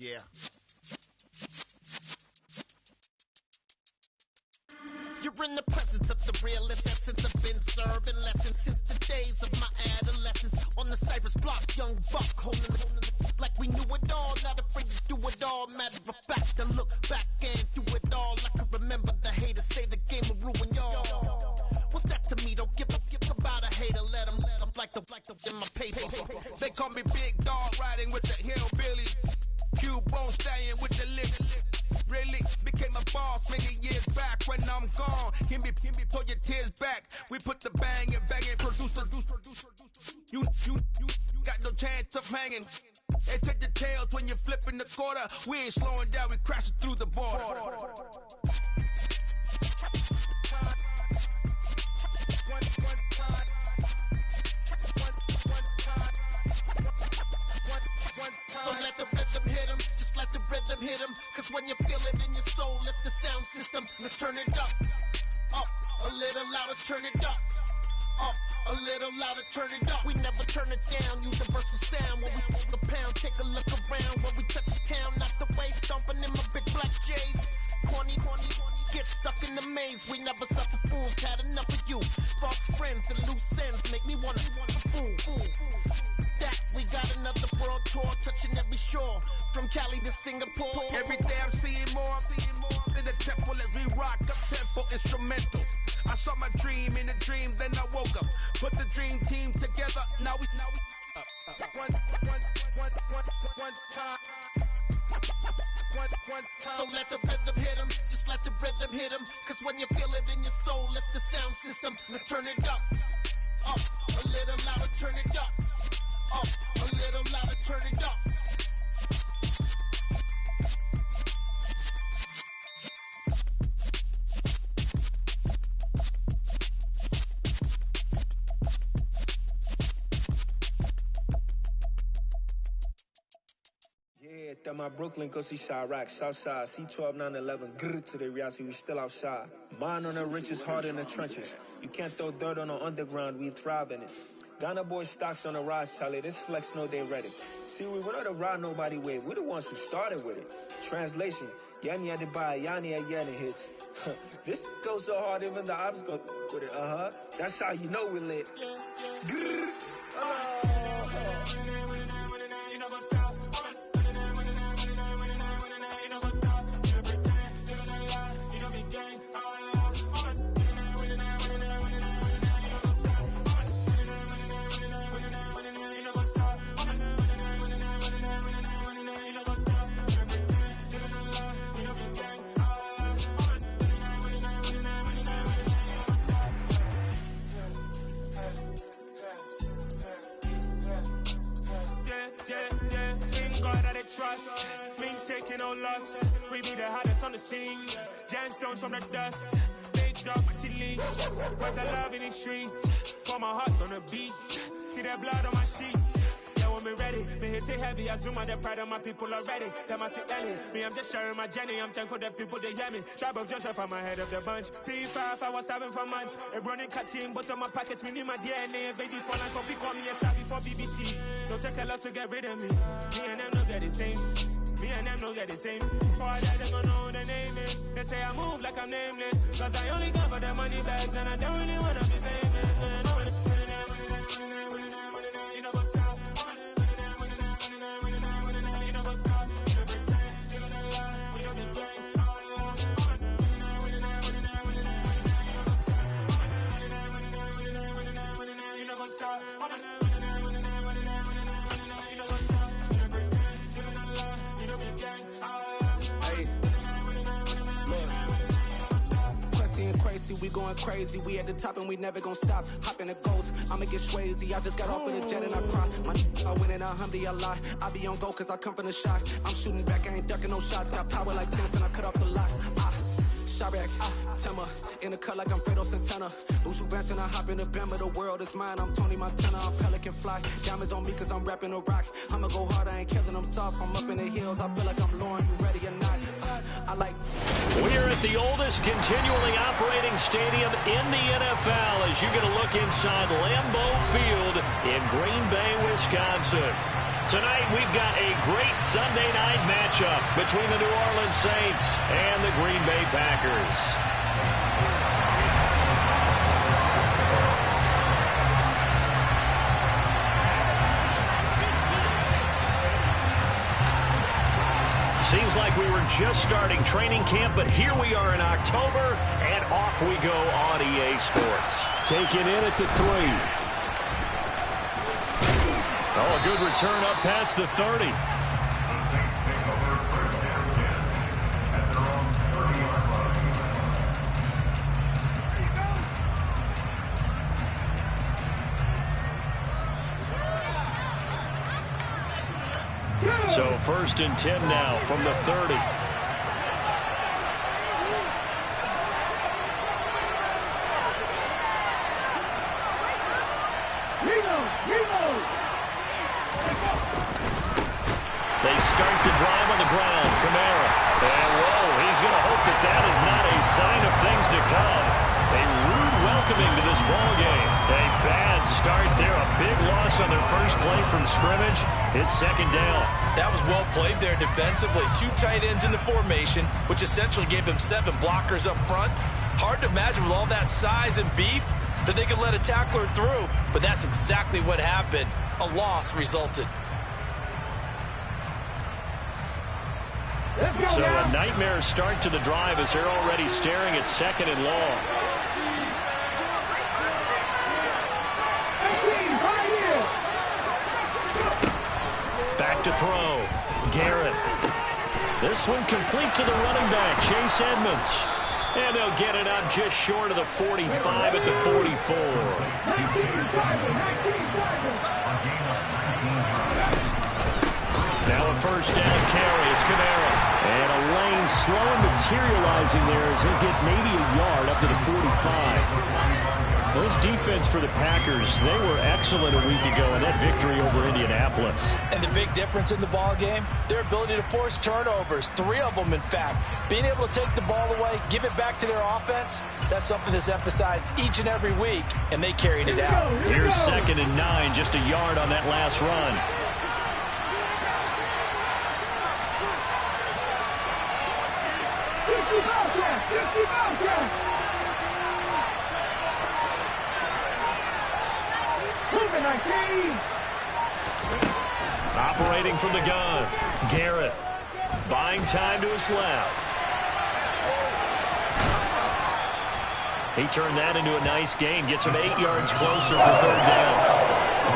yeah. You're in the presence of the realest essence. I've been serving lessons since the days of my adolescence. On the Cypress block, young buck holding it like we knew it all. Not afraid to do it all. Matter of fact, to look back and do it all. I can remember the haters say the game will ruin y'all. What's that to me? Don't give about a hater. Let them like the in my paper. They call me Big Dog, riding with the hillbilly. Cubone staying with the lift. Really became a boss many years back. When I'm gone, can be pull your tears back. We put the bang and producer. You got no chance of hanging. They take the tails when you're flipping the quarter. We ain't slowing down, we crashing through the border. So let the rhythm hit him, just let the rhythm hit him. Cause when you feel it in your soul, lift the sound system. Let's turn it up, a little louder, turn it up, a little louder, turn it up. We never turn it down, universal sound. When we hold the pound, take a look around. When we touch the town, not the way, stomping in my big black J's. Corny, get stuck in the maze. We never suffer fools, had enough of you. False friends and loose ends make me wanna fool. That we got another world tour, touching every shore, from Cali to Singapore. Every day I'm seeing more in the temple as we rock up tempo instrumentals. I saw my dream in a dream, then I woke up. Put the dream team together. Now we one time. So let the rhythm hit him, just let the rhythm hit him. Cause when you feel it in your soul, lift the sound system. Let's turn it up, a little louder, turn it up, a little louder, turn it up. Yeah, that my Brooklyn, go see Chirac, Southside, C12, 911, grrr to the reality, we still outside. Mine on the riches, hard in the trenches. You can't throw dirt on the underground, we thrive in it. Ghana boys stocks on the rise, Charlie, this flex know they ready. See, we not to ride nobody wave, we the ones who started with it. Translation, Yani had to buy, Yani had Yanni hits. This goes so hard, even the ops go with it, That's how you know we lit. Grrr, trust, me taking no loss. We be the hottest on the scene. Gemstones from the dust. Big dog, pretty leash. Where's the love in the streets? Pour my heart on the beat. See that blood on my sheets. Yeah, when me ready, me hit it heavy. I zoom on the pride of my people already. Them I see Ellie. Me, I'm just sharing my journey. I'm thankful that people they hear me. Tribe of Joseph, I'm ahead of the bunch. P5, I was starving for months. A running cutscene, but on my pockets, me need my DNA. Babies for life, so pick on me and start before BBC. Don't take a lot to get rid of me. Me and them don't get the same. Me and them don't get the same. For that, they gonna know who the name is. They say I move like I'm nameless. Cause I only come for the money bags and I don't really wanna be famous. You know what's up? You know what's up? You don't pretend, you don't lie, you don't be gang. You know what's up? Crazy, we going crazy. We at the top and we never gonna stop. Hop in the ghost, I'ma get swayzy. I just got off of the jet and I cry. My I win it, alhamdulillah. I be on go cause I come from the shot. I'm shooting back, I ain't ducking no shots. Got power like Samson, I cut off the locks. Chirac, Tema, in the cut like I'm Fredo Santana. Ushu Banton, I hop in the Bama, the world is mine. I'm Tony Montana, I'm Pelican Fly. Diamonds on me cause I'm rapping a rock. I'ma go hard, I ain't killing them soft. I'm up in the hills, I feel like I'm Lauren, you ready or not? I like. We're at the oldest continually operating stadium in the NFL as you get a look inside Lambeau Field in Green Bay, Wisconsin. Tonight, we've got a great Sunday night matchup between the New Orleans Saints and the Green Bay Packers. Seems like we were just starting training camp, but here we are in October, and off we go on EA Sports. Taken in at the 3. Oh, a good return up past the 30. So 1st and 10 now from the 30. They start the drive on the ground. Kamara. And whoa, he's going to hope that that is not a sign of things to come. A rude welcoming to this ball game. A bad start there. A big loss on their first play from scrimmage. It's 2nd down. That was well played there defensively. 2 tight ends in the formation, which essentially gave them 7 blockers up front. Hard to imagine with all that size and beef that they could let a tackler through, but that's exactly what happened. A loss resulted. So a nightmare start to the drive as they're already staring at 2nd and long. Back to throw. Garrett. This one complete to the running back, Chase Edmonds. And they'll get it up just short of the 45 at the 44. Now a 1st down carry. It's Kamara. And a lane slow materializing there as he'll get maybe a yard up to the 45. This defense for the Packers, they were excellent a week ago in that victory over Indianapolis. And the big difference in the ball game, their ability to force turnovers, 3 of them in fact. Being able to take the ball away, give it back to their offense, that's something that's emphasized each and every week, and they carried it out. Here's 2nd and 9, just a yard on that last run. Operating from the gun, Garrett. Buying time to his left. He turned that into a nice gain, gets him 8 yards closer for 3rd down.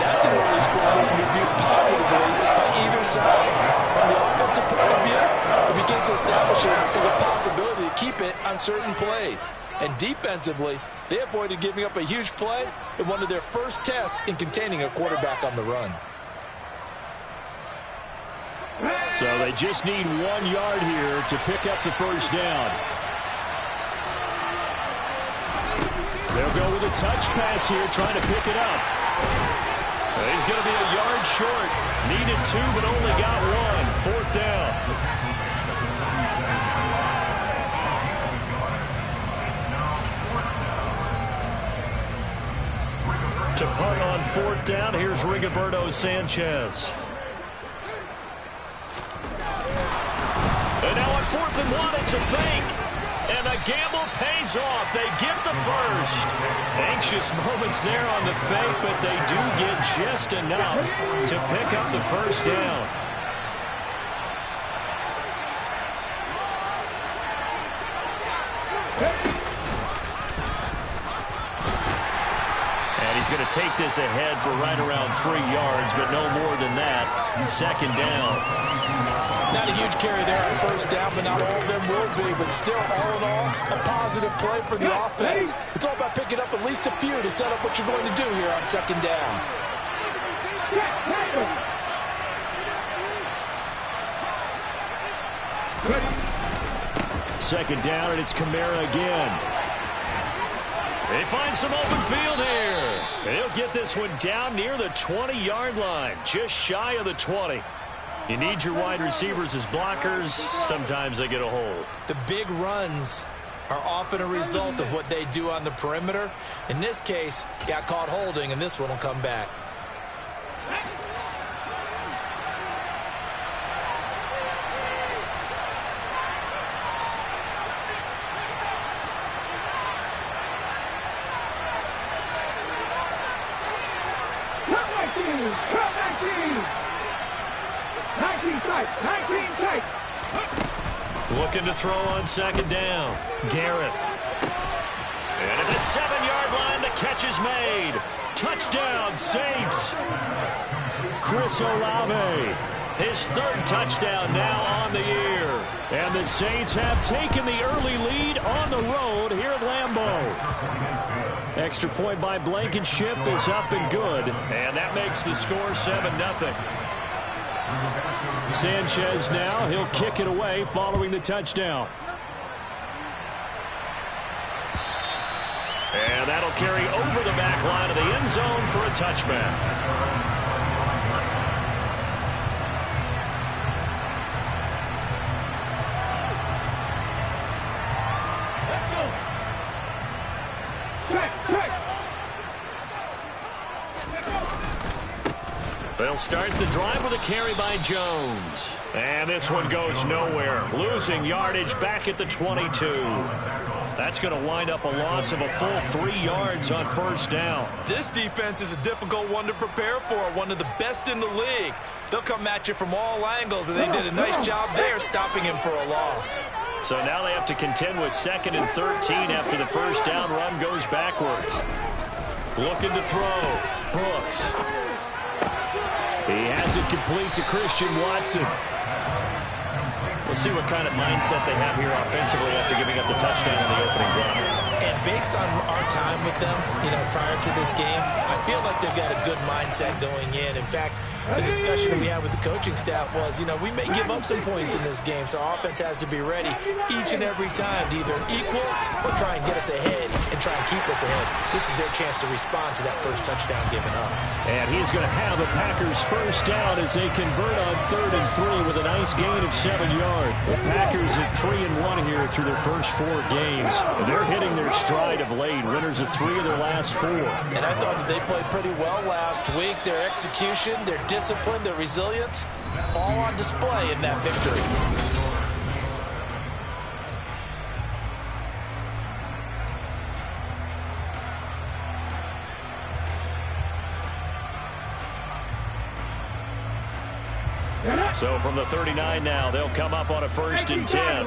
That's an early score that can be viewed positively by either side. From the offensive point of view, it begins to establish it as a possibility to keep it on certain plays. And defensively, they avoided giving up a huge play in one of their first tests in containing a quarterback on the run. So they just need 1 yard here to pick up the 1st down. They'll go with a touch pass here, trying to pick it up. He's going to be a yard short. Needed 2, but only got 1. 4th down. To punt on 4th down, here's Rigoberto Sanchez. And now on 4th and 1, it's a fake. And the gamble pays off. They get the first. Anxious moments there on the fake, but they do get just enough to pick up the 1st down. And he's going to take this ahead for right around 3 yards, but no more than that. 2nd down. Not a huge carry there on 1st down, but not all of them will be. But still, all in all, a positive play for the offense. It's all about picking up at least a few to set up what you're going to do here on 2nd down. 2nd down, and it's Kamara again. They find some open field here. They'll get this one down near the 20-yard line, just shy of the 20. You need your wide receivers as blockers. Sometimes they get a hold. The big runs are often a result of what they do on the perimeter. In this case, got caught holding, and this one will come back. Looking to throw on second down. Garrett. And at the 7-yard line, the catch is made. Touchdown, Saints. Chris Olave. His third touchdown now on the year. And the Saints have taken the early lead on the road here at Lambeau. Extra point by Blankenship is up and good. And that makes the score 7-0. Sanchez now, he'll kick it away following the touchdown. And that'll carry over the back line of the end zone for a touchback. They'll start the drive with a carry by Jones. And this one goes nowhere. Losing yardage back at the 22. That's going to wind up a loss of a full 3 yards on first down. This defense is a difficult one to prepare for, one of the best in the league. They'll come at you from all angles, and they did a nice job there stopping him for a loss. So now they have to contend with 2nd and 13 after the first down run goes backwards. Looking to throw. Brooks. He has it complete to Christian Watson. We'll see what kind of mindset they have here offensively after giving up the touchdown on the opening drive. And based on our time with them, prior to this game, I feel like they've got a good mindset going in. In fact, the discussion that we had with the coaching staff was, we may give up some points in this game, so our offense has to be ready each and every time to either equal or try and get us ahead and try and keep us ahead. This is their chance to respond to that first touchdown given up. And he's going to have the Packers first down as they convert on 3rd and 3 with a nice gain of 7 yards. The Packers at 3-1 here through their first 4 games. And they're hitting their stride of late, winners of 3 of their last 4. And I thought that they played pretty well last week. Their execution, their discipline, their resilience, all on display in that victory. So from the 39 now, they'll come up on a 1st and 10.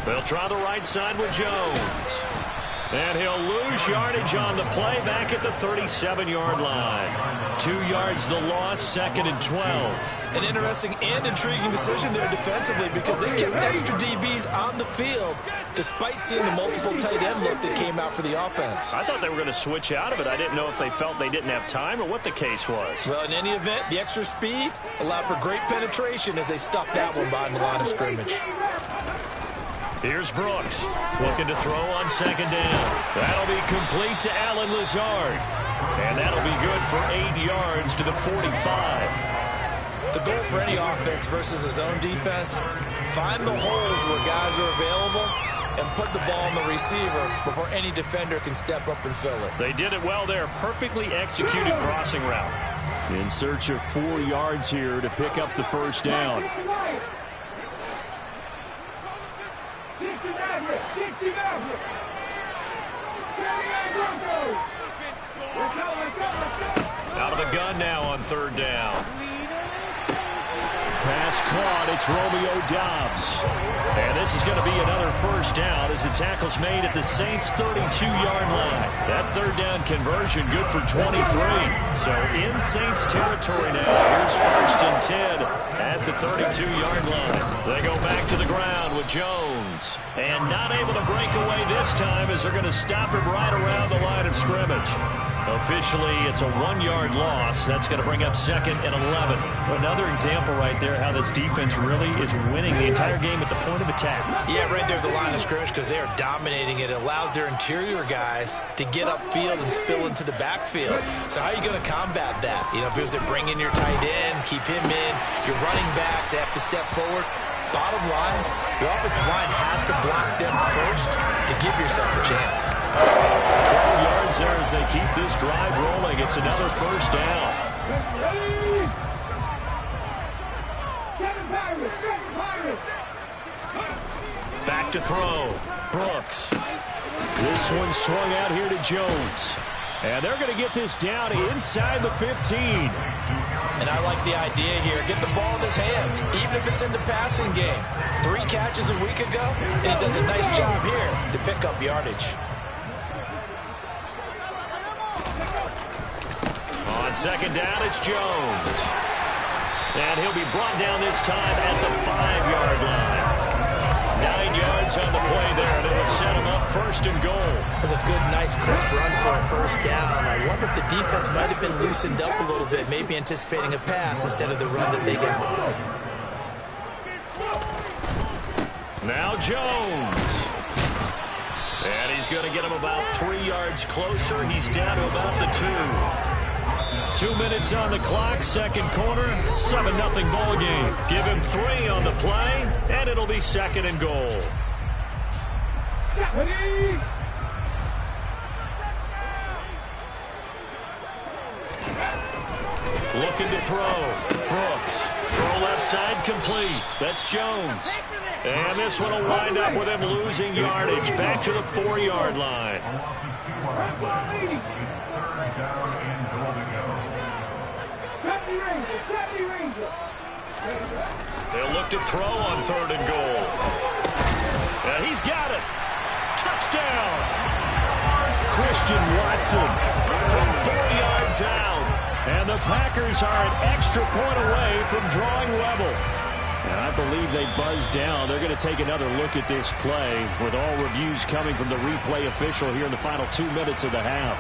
They'll try the right side with Jones. And he'll lose yardage on the play back at the 37-yard line. 2 yards the loss, 2nd and 12. An interesting and intriguing decision there defensively because they kept extra DBs on the field despite seeing the multiple tight end look that came out for the offense. I thought they were going to switch out of it. I didn't know if they felt they didn't have time or what the case was. Well, in any event, the extra speed allowed for great penetration as they stuffed that one behind the line of scrimmage. Here's Brooks, looking to throw on 2nd down. That'll be complete to Alan Lazard. And that'll be good for 8 yards to the 45. The goal for any offense versus a zone defense, find the holes where guys are available and put the ball on the receiver before any defender can step up and fill it. They did it well there. Perfectly executed crossing route. In search of 4 yards here to pick up the first down. Out of the gun now on 3rd down. Pass caught. It's Romeo Doubs. And this is going to be another first down as the tackle's made at the Saints' 32-yard line. That 3rd down conversion good for 23. So in Saints territory now. Here's 1st and 10 at the 32-yard line. They go back to the ground with Jones. And not able to break away this time as they're going to stop him right around the line of scrimmage. Officially, it's a 1-yard loss. That's going to bring up 2nd and 11. Another example right there how this defense really is winning the entire game at the point of attack. Yeah, right there at the line of scrimmage because they are dominating it. It allows their interior guys to get upfield and spill into the backfield. So how are you going to combat that? Because they bring in your tight end, keep him in. Your running backs, they have to step forward. Bottom line, your offensive line has to block them first to give yourself a chance. 12 yards there as they keep this drive rolling. It's another first down. to throw. Brooks. This one swung out here to Jones. And they're going to get this down inside the 15. And I like the idea here. Get the ball in his hands, even if it's in the passing game. 3 catches a week ago, and he does a nice job here to pick up yardage. On second down, it's Jones. And he'll be brought down this time at the 5-yard line. 9 yards on the play there, and it'll set him up first and goal. That's a good, nice, crisp run for a first down. I wonder if the defense might have been loosened up a little bit, maybe anticipating a pass instead of the run that they got. Now Jones. And he's going to get him about 3 yards closer. He's down to about the 2. 2 minutes on the clock, second quarter, 7-0 ball game. Give him 3 on the play, and it'll be second and goal. Looking to throw. Brooks. Throw left side complete. That's Jones. And this one will wind up with him losing yardage. Back to the 4-yard line. They'll look to throw on 3rd and goal. And he's got it. Touchdown. Christian Watson from 4 yards out. And the Packers are an extra point away from drawing level. And I believe they buzzed down. They're going to take another look at this play with all reviews coming from the replay official here in the final 2 minutes of the half.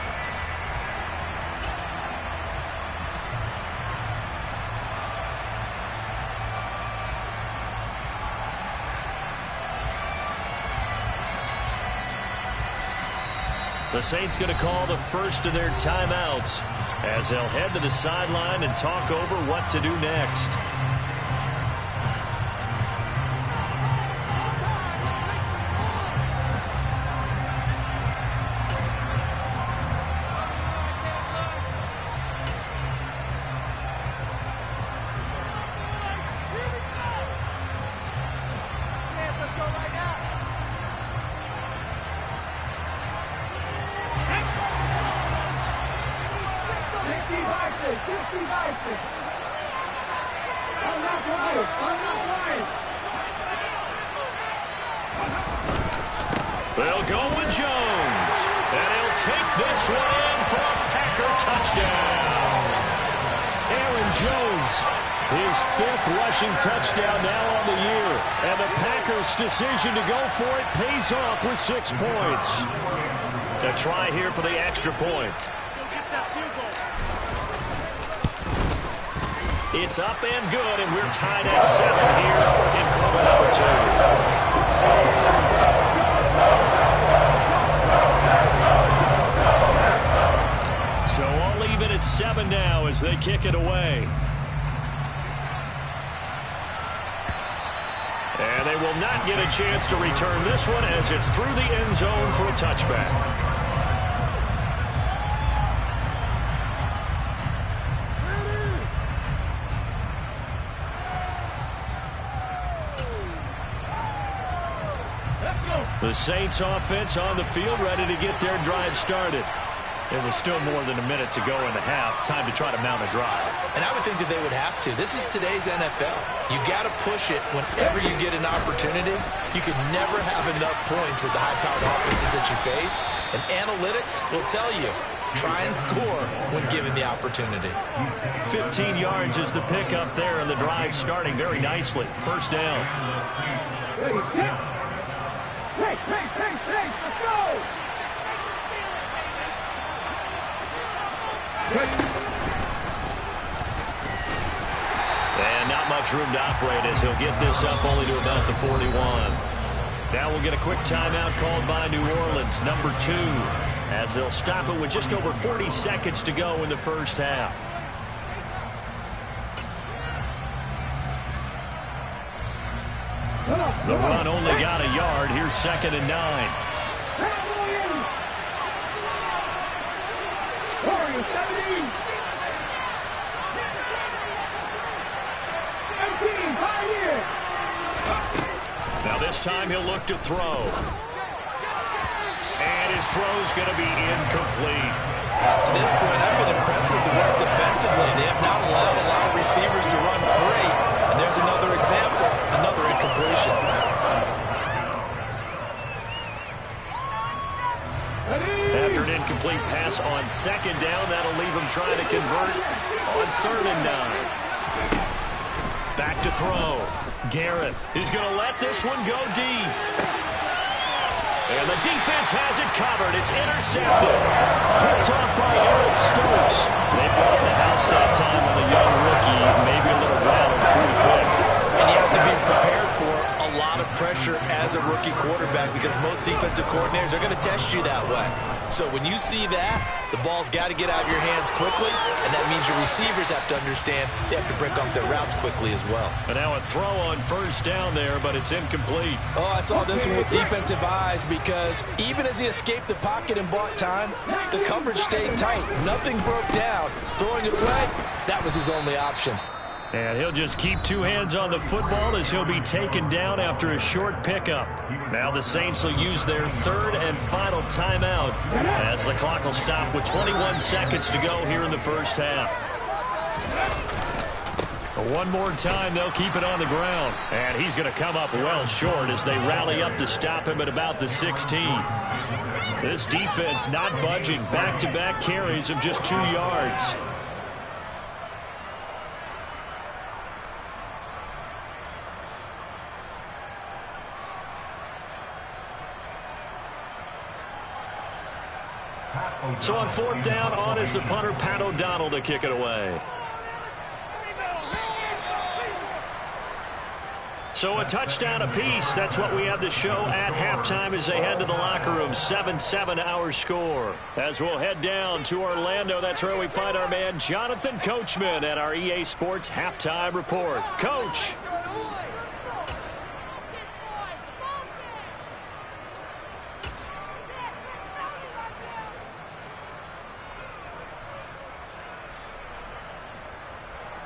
The Saints going to call the first of their timeouts as they'll head to the sideline and talk over what to do next. They'll go with Jones. And he'll take this one in for a Packer touchdown. Aaron Jones, his 5th rushing touchdown now on the year. And the Packers' decision to go for it pays off with 6 points. A try here for the extra point. It's up and good, and we're tied at 7 here in quarter number 2. So all even at 7 now as they kick it away. And they will not get a chance to return this one as it's through the end zone for a touchback. The Saints offense on the field, ready to get their drive started. There was still more than a minute to go in the half. Time to try to mount a drive. And I would think that they would have to. This is today's NFL. You got to push it whenever you get an opportunity. You can never have enough points with the high-powered offenses that you face. And analytics will tell you, try and score when given the opportunity. 15 yards is the pickup there, and the drive starting very nicely. First down. Let's go! And not much room to operate as he'll get this up only to about the 41. Now we'll get a quick timeout called by New Orleans, number 2, as they'll stop it with just over 40 seconds to go in the first half. The run only got a yard. Here's 2nd and 9. Now this last time he'll look to throw. And his throw's going to be incomplete. To this point, I've been impressed with the work defensively. They have not allowed a lot of receivers to run free. And there's another example, another incompletion. After an incomplete pass on second down, that'll leave him trying to convert on 3rd and 9. Back to throw. Garrett is going to let this one go deep. And the defense has it covered. It's intercepted. Picked off by Eric Stokes. They brought the house that time on a young rookie, maybe a little rattled through the pick. And you have to be prepared for a lot of pressure as a rookie quarterback because most defensive coordinators are going to test you that way. So when you see that, the ball's got to get out of your hands quickly, and that means your receivers have to understand they have to break up their routes quickly as well. And now a throw on 1st down there, but it's incomplete. Oh, I saw this one with defensive eyes because even as he escaped the pocket and bought time, the coverage stayed tight. Nothing broke down. Throwing it away, that was his only option. And he'll just keep 2 hands on the football as he'll be taken down after a short pickup. Now the Saints will use their 3rd and final timeout as the clock will stop with 21 seconds to go here in the first half. One more time, they'll keep it on the ground. And he's going to come up well short as they rally up to stop him at about the 16. This defense not budging. Back-to-back carries of just 2 yards. So on 4th down, on is the punter, Pat O'Donnell, to kick it away. So a touchdown apiece. That's what we have to show at halftime as they head to the locker room. 7-7 our score. As we'll head down to Orlando, that's where we find our man Jonathan Coachman at our EA Sports Halftime Report. Coach.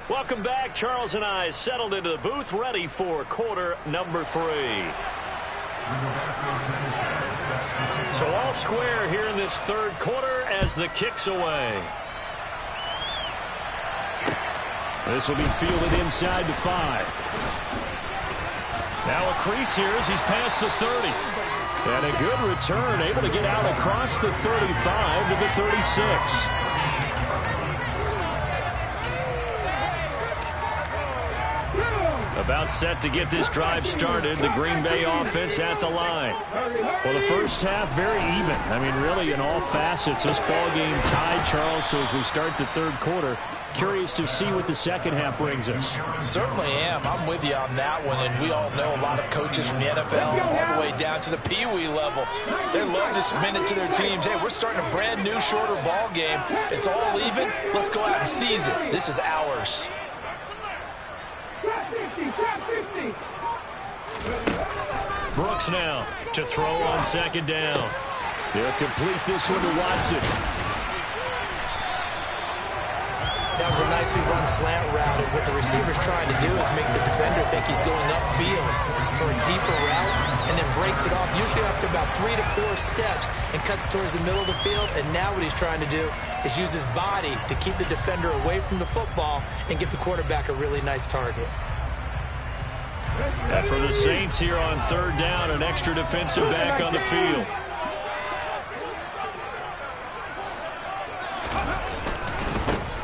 Welcome back. Charles and I settled into the booth, ready for quarter number 3. So all square here in this 3rd quarter as the kick's away. This will be fielded inside the 5. Now a crease here as he's past the 30. And a good return, able to get out across the 35 to the 36. About set to get this drive started. The Green Bay offense at the line. Well, the first half, very even. I mean, really, in all facets, this ball game tied, Charles. So as we start the 3rd quarter, curious to see what the second half brings us. Certainly am. I'm with you on that one. And we all know a lot of coaches from the NFL all the way down to the Pee-wee level. They love to spin it to their teams. Hey, we're starting a brand new, shorter ball game. It's all even. Let's go out and seize it. This is ours. Brooks now to throw on 2nd down. They'll complete this one to Watson. That was a nicely run slant route, and what the receiver's trying to do is make the defender think he's going upfield for a deeper route, and then breaks it off, usually after about 3 to 4 steps, and cuts towards the middle of the field. And now what he's trying to do is use his body to keep the defender away from the football and give the quarterback a really nice target. And for the Saints here on 3rd down, an extra defensive back on the field.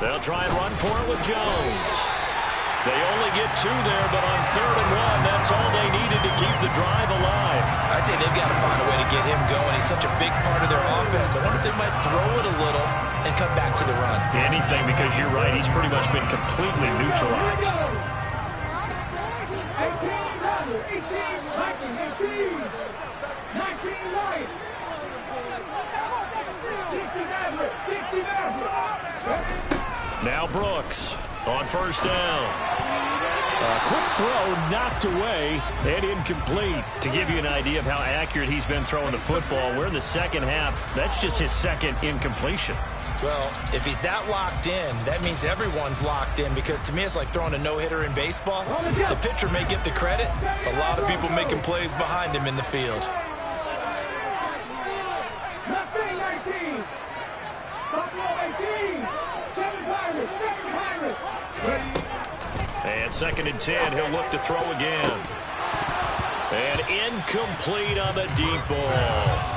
They'll try and run for it with Jones. They only get 2 there, but on 3rd and 1, that's all they needed to keep the drive alive. I'd say they've got to find a way to get him going. He's such a big part of their offense. I wonder if they might throw it a little and come back to the run. Anything, because you're right. He's pretty much been completely neutralized. 19 Now Brooks on 1st down. A quick throw knocked away and incomplete. To give you an idea of how accurate he's been throwing the football, we're in the 2nd half. That's just his 2nd incompletion. Well, if he's that locked in, that means everyone's locked in, because to me it's like throwing a no-hitter in baseball. The pitcher may get the credit, but a lot of people making plays behind him in the field. And 2nd and 10, he'll look to throw again. And incomplete on the deep ball.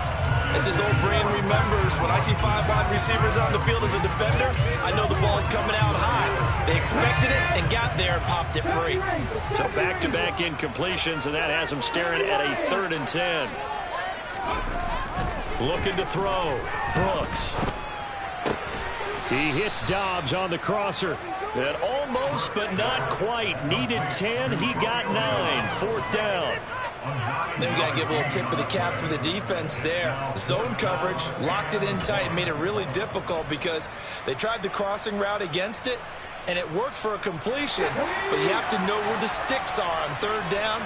As his old brain remembers, when I see 5 wide receivers on the field as a defender, I know the ball's coming out high. They expected it and got there and popped it free. So back-to-back incompletions, and that has him staring at a 3rd and 10. Looking to throw. Brooks. He hits Dobbs on the crosser. And almost, but not quite. Needed 10. He got 9. 4th down. Then we got to give a little tip of the cap for the defense there. Zone coverage, locked it in tight, made it really difficult because they tried the crossing route against it, and it worked for a completion. But you have to know where the sticks are on 3rd down.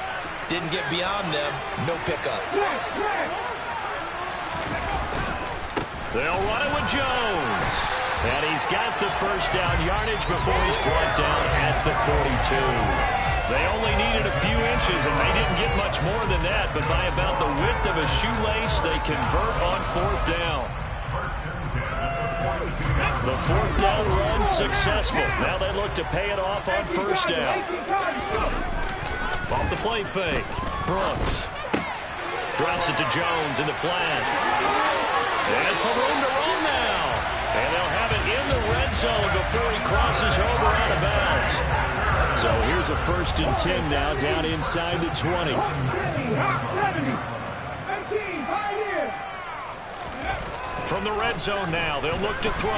Didn't get beyond them. No pickup. They'll run it with Jones. And he's got the 1st down yardage before he's brought down at the 42. They only needed a few inches, and they didn't get much more than that. But by about the width of a shoelace, they convert on 4th down. The 4th down run successful. Now they look to pay it off on 1st down. Off the play fake. Brooks drops it to Jones in the flat. And some room to roam now. And they'll have it in the red zone before he crosses over out of bounds. So here's a 1st and 10 now, down inside the 20. From the red zone now, they'll look to throw.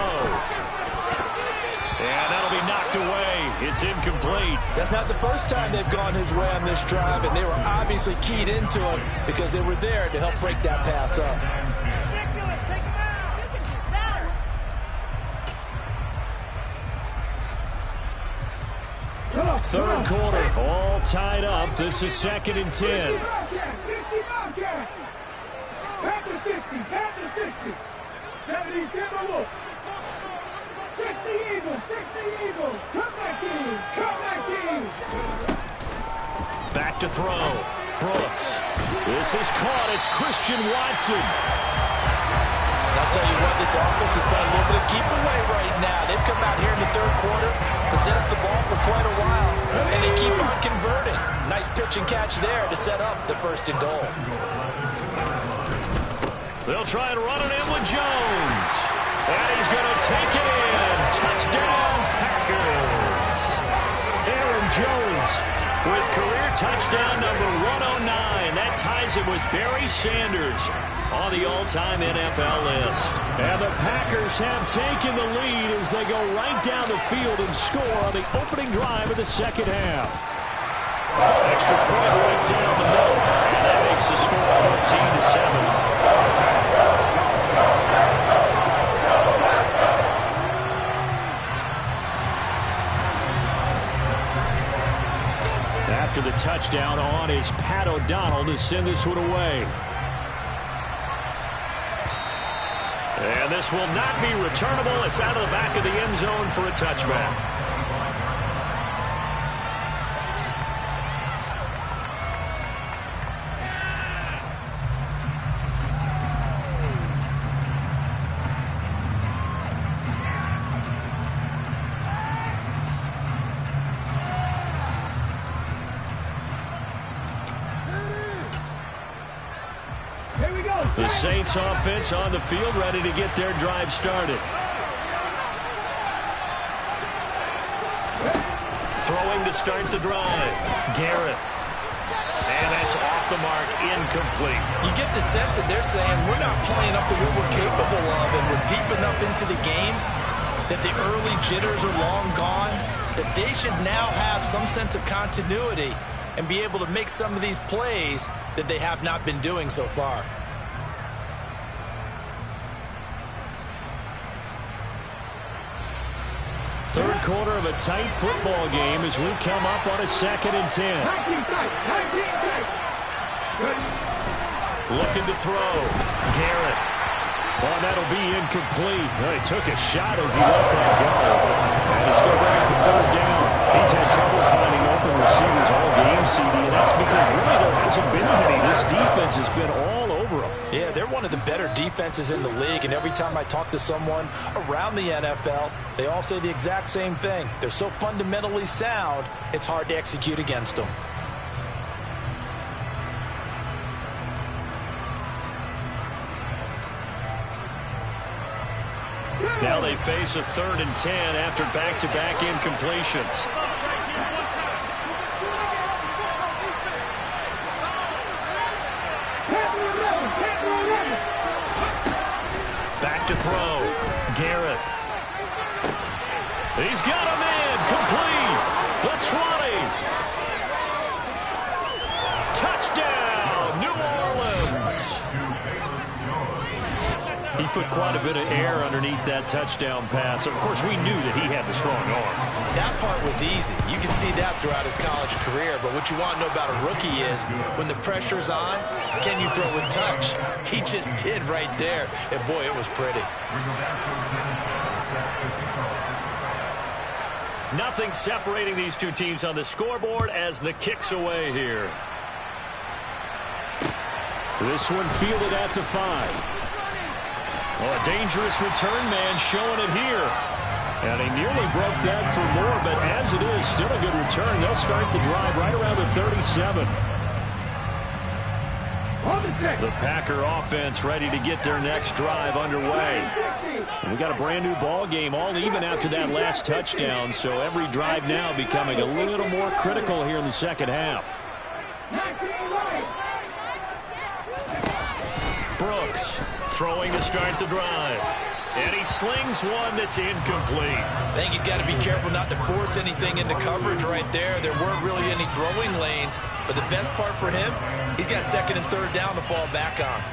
And that'll be knocked away. It's incomplete. That's not the first time they've gone his way on this drive, and they were obviously keyed into him because they were there to help break that pass up. 3rd quarter, all tied up. This is 2nd and 10. Back to throw. Brooks. This is caught. It's Christian Watson. I'll tell you what, this offense is playing a little bit of keep away right now. They've come out here in the 3rd quarter, possessed the ball for quite a while, and they keep on converting. Nice pitch and catch there to set up the 1st and goal. They'll try and run it in with Jones. And he's going to take it in. Touchdown, Packers. Aaron Jones with career touchdown number 109. That ties him with Barry Sanders on the all-time NFL list. And the Packers have taken the lead as they go right down the field and score on the opening drive of the 2nd half. Extra point right down the middle, and that makes the score 14-7. After the touchdown on is Pat O'Donnell to send this one away. And this will not be returnable. It's out of the back of the end zone for a touchback. The Saints offense on the field, ready to get their drive started. Throwing to start the drive. Garrett. And that's off the mark, incomplete. You get the sense that they're saying we're not playing up to what we're capable of, and we're deep enough into the game that the early jitters are long gone, that they should now have some sense of continuity and be able to make some of these plays that they have not been doing so far. Third quarter of a tight football game as we come up on a 2nd and 10. Looking to throw. Garrett. Well, that'll be incomplete. Well, he took a shot as he let that go. And it's going to bring up a third down. He's had trouble finding open receivers all game, CD, and that's because really there hasn't been many. This defense has been all over them. Yeah, they're one of the better defenses in the league, and every time I talk to someone around the NFL, they all say the exact same thing. They're so fundamentally sound, it's hard to execute against them. Now they face a 3rd and 10 after back-to-back incompletions. Back to throw. Garrett. He's got a man. Complete. The 20. Touchdown, New Orleans. He put quite a bit of air underneath that touchdown pass. Of course, we knew that he had the strong arm. That part was easy. You can see that throughout his college career. But what you want to know about a rookie is when the pressure's on, can you throw with touch? He just did right there. And, boy, it was pretty. Nothing separating these two teams on the scoreboard as the kick's away here. This one fielded at the 5. Well, a dangerous return man showing it here. And he nearly broke that for more, but as it is, still a good return. They'll start the drive right around the 37. The Packer offense ready to get their next drive underway. And we got a brand new ball game, all even after that last touchdown, so every drive now becoming a little more critical here in the second half. Brooks throwing to start the drive. And he slings one that's incomplete. I think he's got to be careful not to force anything into coverage right there. There weren't really any throwing lanes. But the best part for him, he's got 2nd and 3rd down to fall back on.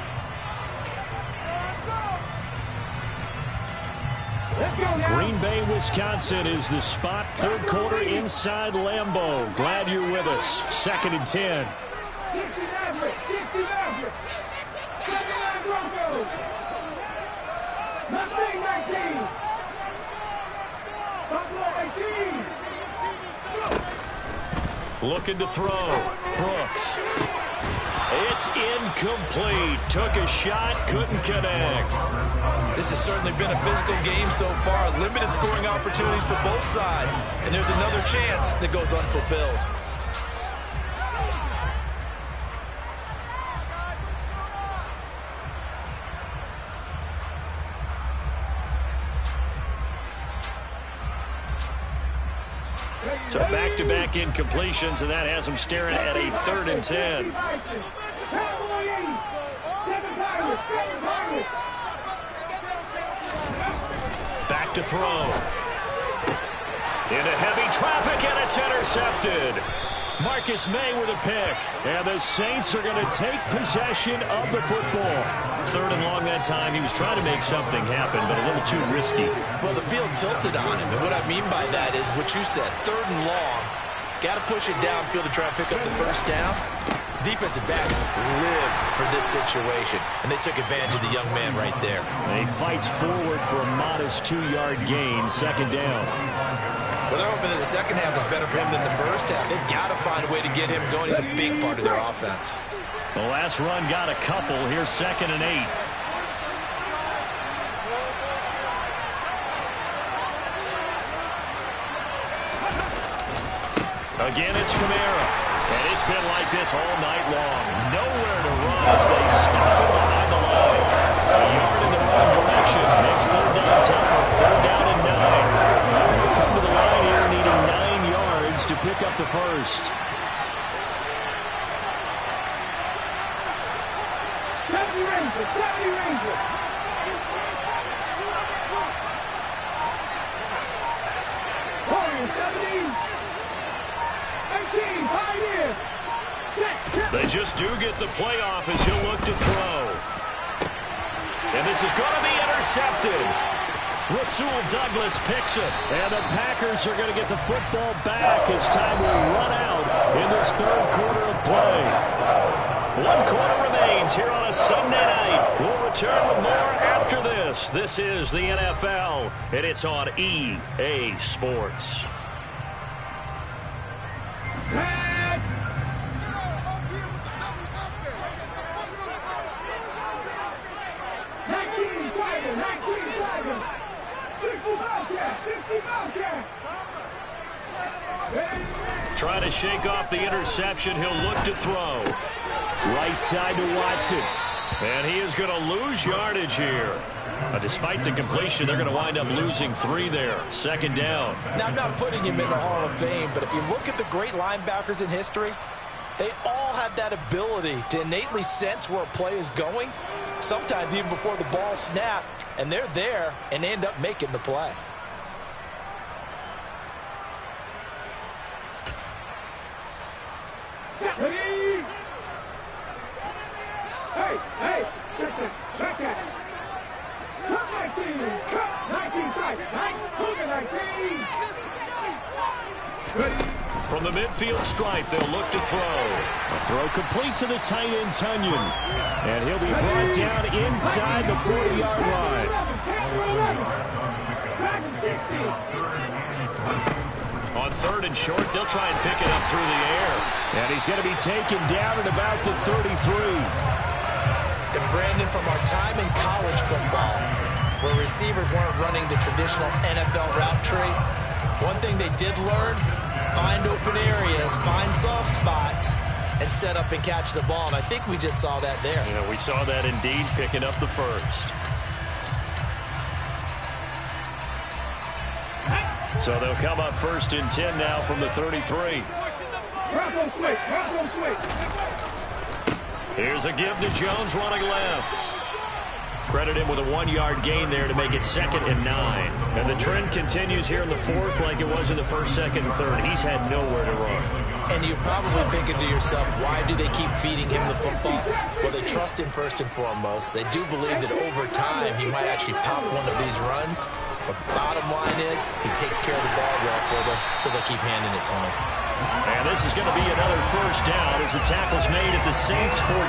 Green Bay, Wisconsin is the spot. 3rd quarter inside Lambeau. Glad you're with us. 2nd and 10. Looking to throw. Brooks. It's incomplete. Took a shot, couldn't connect. This has certainly been a physical game so far. Limited scoring opportunities for both sides. And there's another chance that goes unfulfilled. So back-to-back incompletions, and that has them staring at a 3rd and 10. Back to throw. Into heavy traffic, and it's intercepted. Marcus May with a pick. And the Saints are going to take possession of the football. 3rd and long that time. He was trying to make something happen, but a little too risky. Well, the field tilted on him, and what I mean by that is what you said, 3rd and long. Got to push it downfield to try and pick up the first down. Defensive backs live for this situation, and they took advantage of the young man right there. And he fights forward for a modest 2-yard gain, 2nd down. Well, they're hoping that the second half is better for him than the first half. They've got to find a way to get him going. He's a big part of their offense. The last run got a couple. Here's 2nd and 8. Again, it's Kamara. And it's been like this all night long. Nowhere to run as they stop him behind the line. A yard in the wrong direction. Makes 3rd down tougher. 3rd down and 9. We'll come to the line here needing 9 yards to pick up the first. They just do get the playoff as he'll look to throw. And this is going to be intercepted. Rasul Douglas picks it. And the Packers are going to get the football back as time will run out in this 3rd quarter of play. 1 quarter remains here on a Sunday night. We'll return with more after Thomas. This is the NFL, and it's on EA Sports. Trying to shake off the interception. He'll look to throw. Right side to Watson. And he is going to lose yardage here. Despite the completion, they're going to wind up losing 3 there. Second down. Now, I'm not putting him in the Hall of Fame, but if you look at the great linebackers in history, they all have that ability to innately sense where a play is going, sometimes even before the ball snaps, and they're there and end up making the play. Ready? Hey, check that. Cut 19, cut 19 strike, 19. Ready? From the midfield stripe, they'll look to throw. A throw complete to the tight end, Tunyon. And he'll be brought down inside the 40-yard line. On 3rd and short, they'll try and pick it up through the air. And he's going to be taken down at about the 33. And Brandon, from our time in college football, where receivers weren't running the traditional NFL route tree, one thing they did learn, find open areas, find soft spots, and set up and catch the ball. And I think we just saw that there. Yeah, we saw that indeed, picking up the first. So they'll come up 1st and 10 now from the 33. Here's a give to Jones running left. Credit him with a 1-yard gain there to make it 2nd and 9. And the trend continues here in the 4th like it was in the 1st, 2nd, and 3rd. He's had nowhere to run. And you're probably thinking to yourself, why do they keep feeding him the football? Well, they trust him first and foremost. They do believe that over time he might actually pop one of these runs. But the bottom line is he takes care of the ball well for them, so they'll keep handing it to him. And this is going to be another 1st down as the tackle's made at the Saints 14.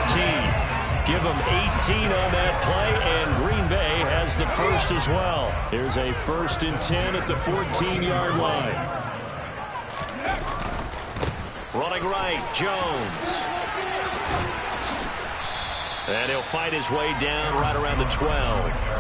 Give them 18 on that play, and Green Bay has the first as well. Here's a 1st and 10 at the 14-yard line. Running right, Jones. And he'll fight his way down right around the 12.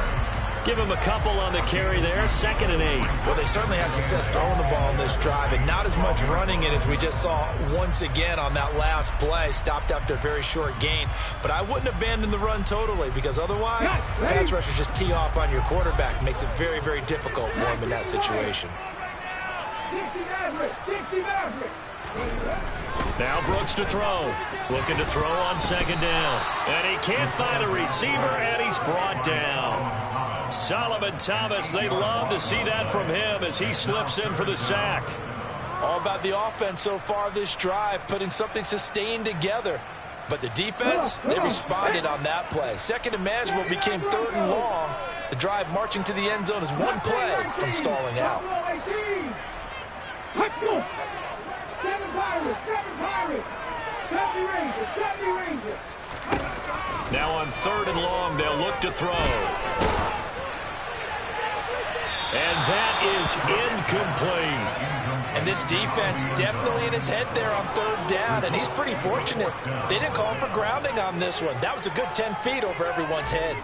Give him a couple on the carry there, 2nd and 8. Well, they certainly had success throwing the ball on this drive, and not as much running it as we just saw once again on that last play. Stopped after a very short gain. But I wouldn't abandon the run totally, because otherwise, pass rushers just tee off on your quarterback. Makes it very, very difficult for him in that situation. Now Brooks to throw. Looking to throw on 2nd down. And he can't find a receiver, and he's brought down. Solomon Thomas, they love to see that from him as he slips in for the sack. All about the offense so far this drive, putting something sustained together. But the defense, they responded on that play. 2nd and manageable became 3rd and long. The drive marching to the end zone is one play from stalling out. Let's go. 7 Pirates, 70 Rangers. Now on 3rd and long, they'll look to throw. And that is incomplete. And this defense definitely in his head there on 3rd down, and he's pretty fortunate. They didn't call for grounding on this one. That was a good 10 feet over everyone's head.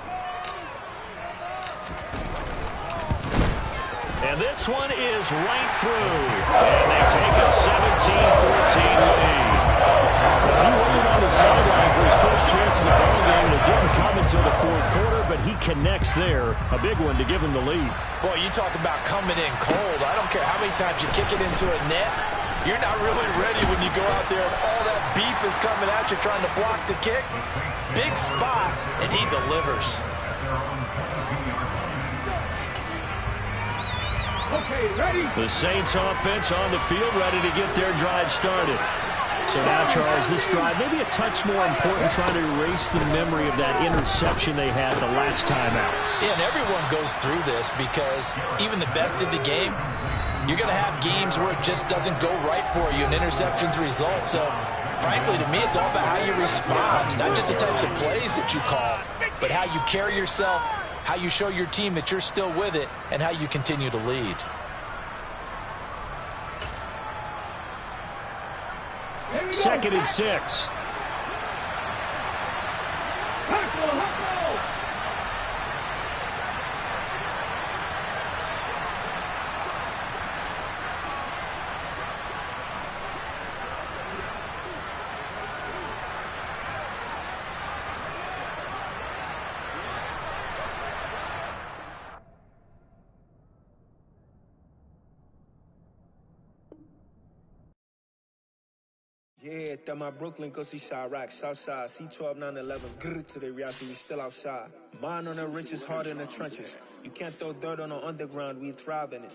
And this one is right through. And they take a 17-14 lead. So he waited on the sideline for his first chance in the ballgame, and it didn't come until the 4th quarter, but he connects there. A big one to give him the lead. Boy, you talk about coming in cold. I don't care how many times you kick it into a net. You're not really ready when you go out there and all that beef is coming at you trying to block the kick. Big spot, and he delivers. Okay, ready? The Saints offense on the field, ready to get their drive started. So now, Charles, this drive maybe a touch more important, trying to erase the memory of that interception they had the last time out. Yeah, and everyone goes through this because even the best of the game, you're going to have games where it just doesn't go right for you and interceptions result. So, frankly, to me, it's all about how you respond, not just the types of plays that you call, but how you carry yourself how you show your team that you're still with it, and how you continue to lead. Second and 6. Yeah, that my Brooklyn, go see Chirac, Southside, C12, 911, grr to the reality, we still outside. Mine on the riches, hard in the trenches. You can't throw dirt on the underground, we thrive in it.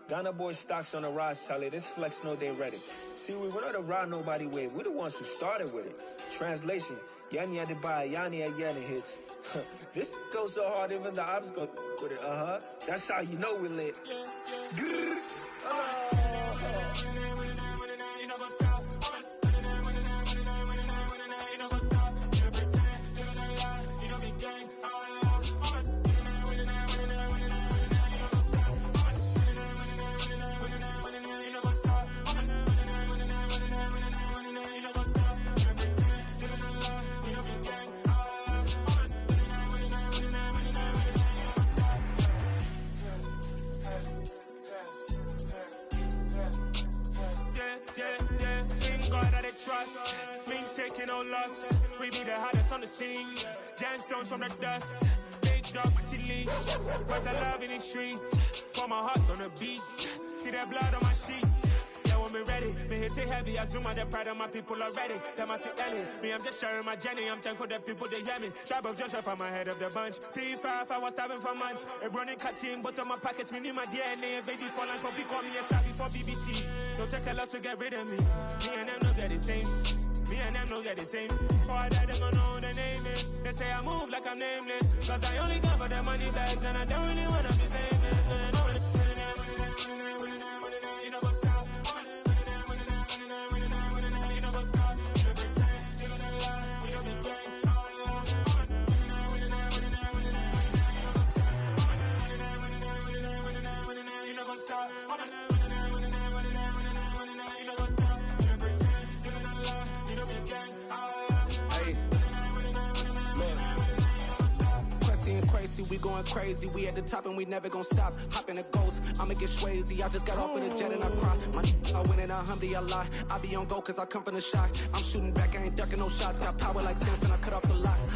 Ghana boys stocks on the rise, Charlie, this flex know they ready. See, we not the ride nobody wave, we the ones who started with it. Translation, Yanni had to buy, Yanni had Yanni hits. This goes so hard, even the ops go with it, That's how you know we lit. Grr, trust, been taking no loss. We be the hottest on the scene. Gemstones from the dust. Big dog with leash. Where's the love in the streets? Pour my heart on the beat. See that blood on my sheets. Yeah, when me ready, me hit it heavy. I zoom out the pride of my people already. Them I see Ellie. Me, I'm just sharing my journey. I'm thankful that people they hear me. Tribe of Joseph, I'm ahead of the bunch. P5, I was starving for months. A running cutscene, but on my pockets, me need my DNA. Babies for lunch, but people call me a star before BBC. Don't take a lot to get rid of me. Me and them know that the same. Me and them know that the same. Boy, that them don't know who the name is. They say I move like I'm nameless. Cause I only got for the money bags and I don't really wanna be famous. You know what's up? You know what's up? You know pretend. You know the lie. You know the game. You know what's up? Crazy, we going crazy. We at the top and we never gonna stop. Hop in a ghost, I'ma get swayzy. I just got off of the jet and I cry. I win in a Humvee, I lie. I be on go cause I come from the shot. I'm shooting back, I ain't ducking no shots. Got power like Samson, I cut off the locks.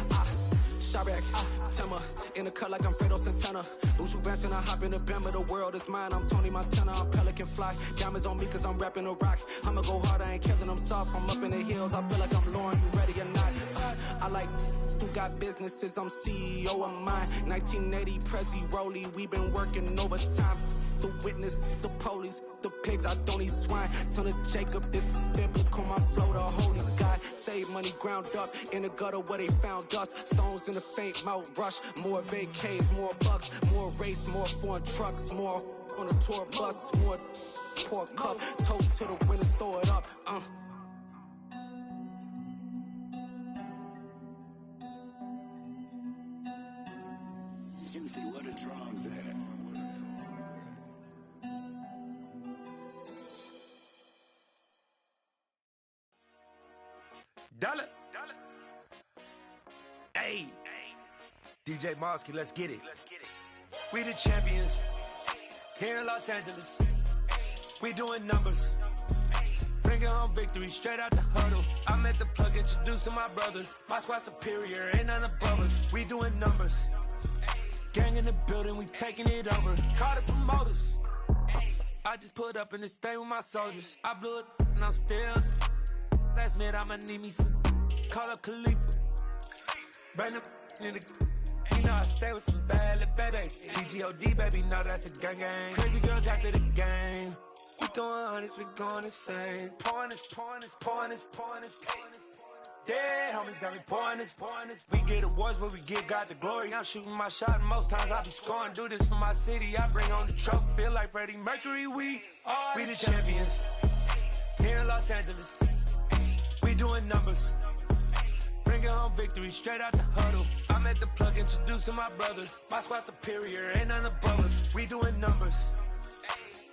Chirac, Timmer, in the cut like I'm Fredo Santana. Usual Banton, I hop in the Bama, the world is mine. I'm Tony Montana, I'm Pelican Fly. Diamonds on me cause I'm rapping a rock. I'ma go hard, I ain't killing them soft. I'm up in the hills, I feel like I'm Lauren, you ready or not? I like who got businesses, I'm CEO of mine. 1980 Prezi Rolly, we been working overtime. The witness, the police, the pigs, I don't eat swine. Son of Jacob, this biblical, my flow, the holy God. Save money ground up in the gutter where they found us. Stones in the faint mouth rush. More vacays, more bucks, more race, more foreign trucks, more on a tour bus, more pour cup. Toast to the winners, throw it up. Juicy, what a drums at. Dollar. Hey. DJ Mosky, let's get it. We the champions here in Los Angeles. We doing numbers. Bringing home victory straight out the huddle. I met the plug, introduced to my brother. My squad superior, ain't none above us. We doing numbers. Gang in the building, we taking it over. Call the promoters. I just put up in this thing with my soldiers. I blew it and I'm still. Last minute, I'ma need me some. Call up Khalifa. Bring the in the. You know I stay with some bad little baby. TGOD, baby, know that's a gang gang. Crazy girls after the game. We throwing hundreds, we going insane. Pouring this. Yeah, homies got me pouring this. We get awards, but we give God the glory. I'm shooting my shot, and most times I be scoring. Do this for my city, I bring on the trophy. Feel like Freddie Mercury, we the champions here in Los Angeles. We doing numbers. Bringing home victory straight out the huddle. I'm at the plug, introduced to my brother. My squad superior, ain't none above us. We doing numbers.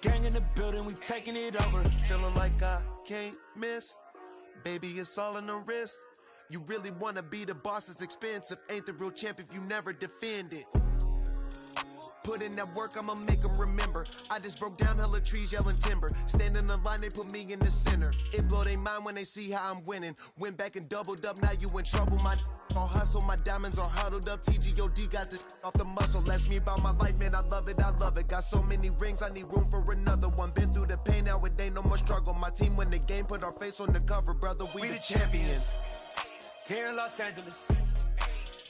Gang in the building, we taking it over. Feeling like I can't miss. Baby, it's all in the wrist. You really wanna be the boss, it's expensive. Ain't the real champ if you never defend it. Put in that work, I'ma make them remember. I just broke down hella trees, yelling timber. Stand in the line, they put me in the center. It blow they mind when they see how I'm winning. Went back and doubled up, now you in trouble. My all hustle, my diamonds are huddled up. TGOD got this off the muscle. That's me about my life, man, I love it, I love it. Got so many rings, I need room for another one. Been through the pain, now it ain't no more struggle. My team win the game, put our face on the cover, brother, we the champions. Here in Los Angeles,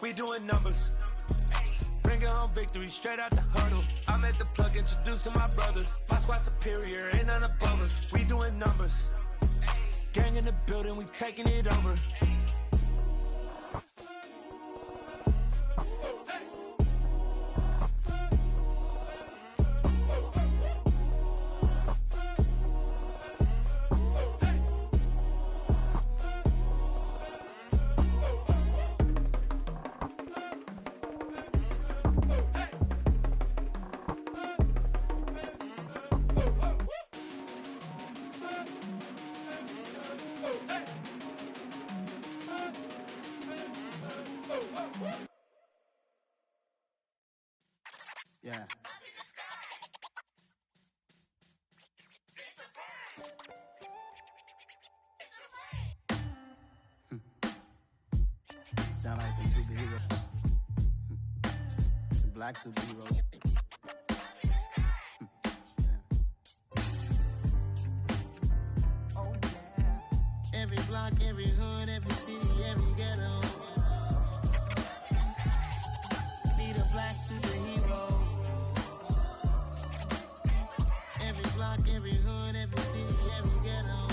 we doing numbers. Bringing home victory straight out the huddle. I'm at the plug, introduced to my brother. My squad superior, ain't none above us. We doing numbers. Gang in the building, we taking it over. Yeah. Sound like some superheroes. Some black superheroes. Oh, yeah. Every block, every hood, every city, every ghetto. Need a black superhero. Every block, every hood, every city, every ghetto.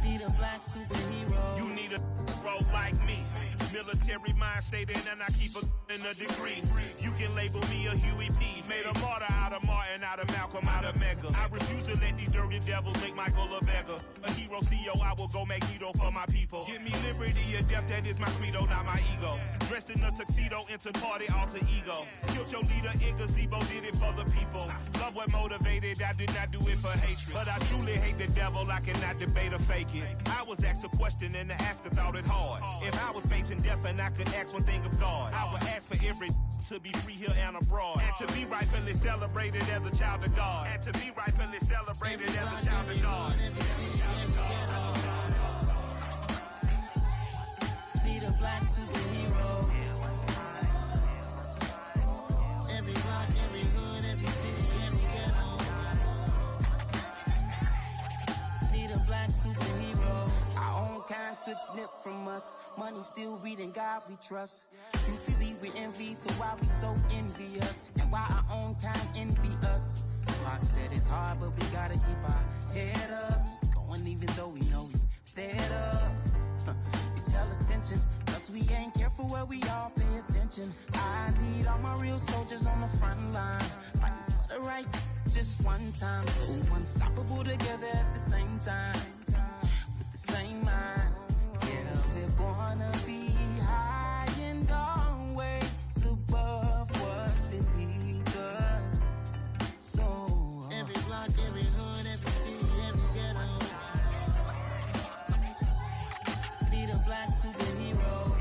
Need a black superhero. You need a role like me. Military mind state and I keep in a degree. You can label me a Huey P. Made a martyr out of Martin, out of Malcolm, out of Mega. I refuse to let these dirty devils make Michael a beggar. A hero CEO, I will go Magneto for my people. Give me liberty or death, that is my credo, not my ego. Dressed in a tuxedo, into party, alter ego. Killed your leader in gazebo, did it for the people. Love what motivated, I did not do it for hatred. But I truly hate the devil, I cannot debate or fake it. I was asked a question and the asker thought it hard. If I was facing death and I could ask one thing of God, I would ask for every to be free here and abroad. And to be rightfully celebrated as a child of God. And to be rightfully celebrated as a child of God. Need a black superhero. Every block, every hood, every city, every ghetto. Need a black superhero. Our own kind took nip from us. Money still reading, God we trust. Truthfully we envy, so why we so envious? And why our own kind envy us? Pac said it's hard, but we gotta keep our head up. Going even though we know we fed up. It's hella tension, cause we ain't careful where we all pay attention. I need all my real soldiers on the front line, fighting for the right just one time. So unstoppable together at the same time, with the same mind. Yeah, we're gonna be high and always above what's beneath us. So every block, every hood, every city, every ghetto. Need a black superhero.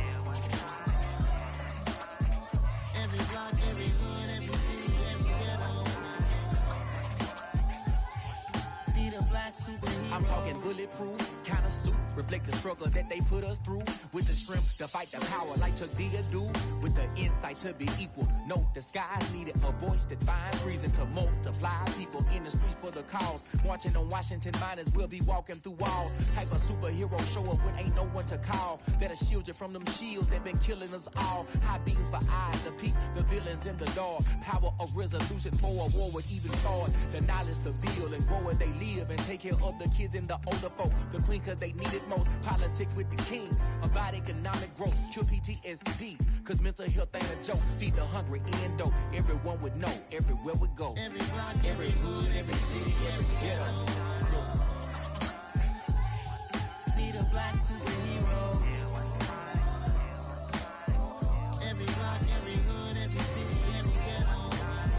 Every block, every hood, every city, every ghetto. Need a black superhero. I'm talking bulletproof kind of suit, reflect the struggle that they put us through. With the strength to fight the power like Chuck D do. With the insight to be equal. No, the sky needed a voice that finds reason to multiply people in the streets for the cause. Marching on Washington, might as well be walking through walls. Type of superhero show up when ain't no one to call. That'll shield you from them shields that been killing us all. High beams for eyes to peek the villains in the dark. Power of resolution for a war would even start. The knowledge to build and grow where they live and take care of the kids and the older folk. The queen cause they need it most. Politic with the kings about economic growth. Cure PTSD cause mental health ain't a joke. Feed the hungry in dope. Everyone would know everywhere we go. Every block, every hood, every city, every ghetto.